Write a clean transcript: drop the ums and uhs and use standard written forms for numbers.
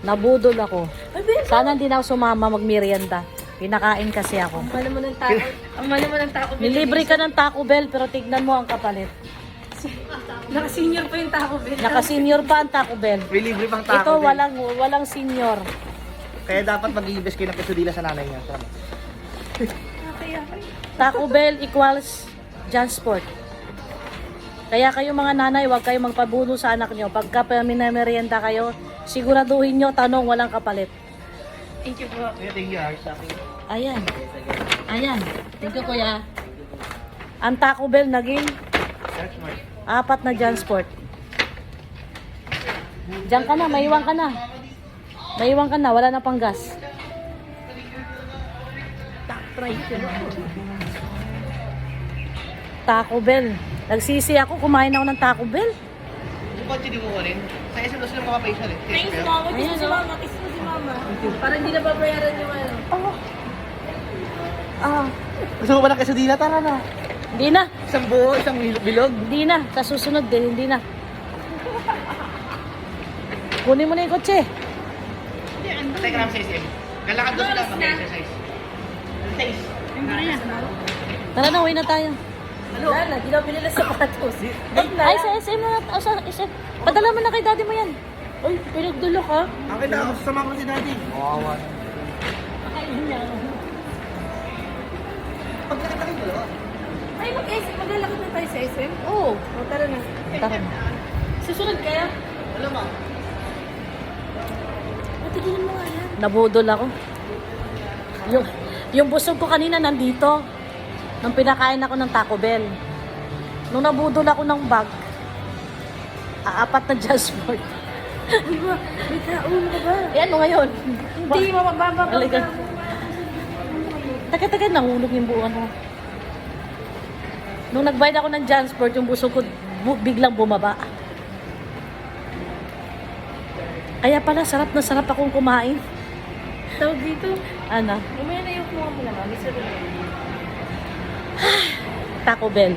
Nabudol ako. Sana hindi na ako sumama magmerienda. Pinakain kasi ako. Ang mahal mo ng tao. Ang mahal mo ng tao. Nilibre ka ng Taco Bell pero tignan mo ang kapalit. Naka-senior pa yung Taco Bell. Naka-senior pa ang Taco Bell. May libre pang taco. Ito walang senior. Kaya dapat mag-iibes kayo ng quesadilla sa nanay niya. Tama. Taco Bell equals Jansport. Kaya kayo mga nanay, huwag kayong magpabuno sa anak nyo. Pagka minamerienda kayo, siguraduhin nyo, tanong, walang kapalit. Thank you po. Thank you, Ars. Ayan. Ayan. Thank you, kuya. Ang Taco Bell naging Search mo. 4 na Jansport. Diyan ka na, maiwan ka na. Maiwan ka na, wala na pang gas. Taco Bell. Nagsisi ako, kumain ako ng Taco Bell. Yung kotse di mo ko rin. Sa SM daw sila makapaisal eh. Thanks, mama. Kiss mo si mama. Kiss mo si mama. Para hindi na babayaran yung ano. Gusto mo ba ng quesadilla? Tara na. Hindi na. Isang buo, isang bilog. Hindi na. Sa susunod din, hindi na. Kunin mo na yung kotse. Patay ka namin sa SM. Galakad doon sila mag-exercise. Exercise. Tara na, uwi na tayo. Wala na. Di na pinila sa patos. Ay, sa SM na. O, sa SM. Padala mo na kay daddy mo yan. Uy, pinagdulo ka. Akin na, sasama ko si daddy. Kawawa. Ayun niya. Pagkakita kayo dalawa. Ay, maglalakad na tayo sa SM? Oo. O, tara na. Tara na. Susunod kaya? Alam mo. Patigilan mo nga yan. Nabudol ako. Yung busog ko kanina nandito. Nung pinakain ako ng Taco Bell. Nung nabudol ako ng bag, 4 na Jansport. Uy, ba? May kaon ka ba? Eh ano ngayon? Hindi, mababa. Halika. Taga-taga, nahulog yung buwan ko. Nung nagbayad ako ng Jansport, yung busog ko biglang bumaba. Kaya pala, sarap na sarap akong kumain. Tawag dito. Ano? Mamaya na yung kuha mo na, mami. Sabi na. Taco Bell.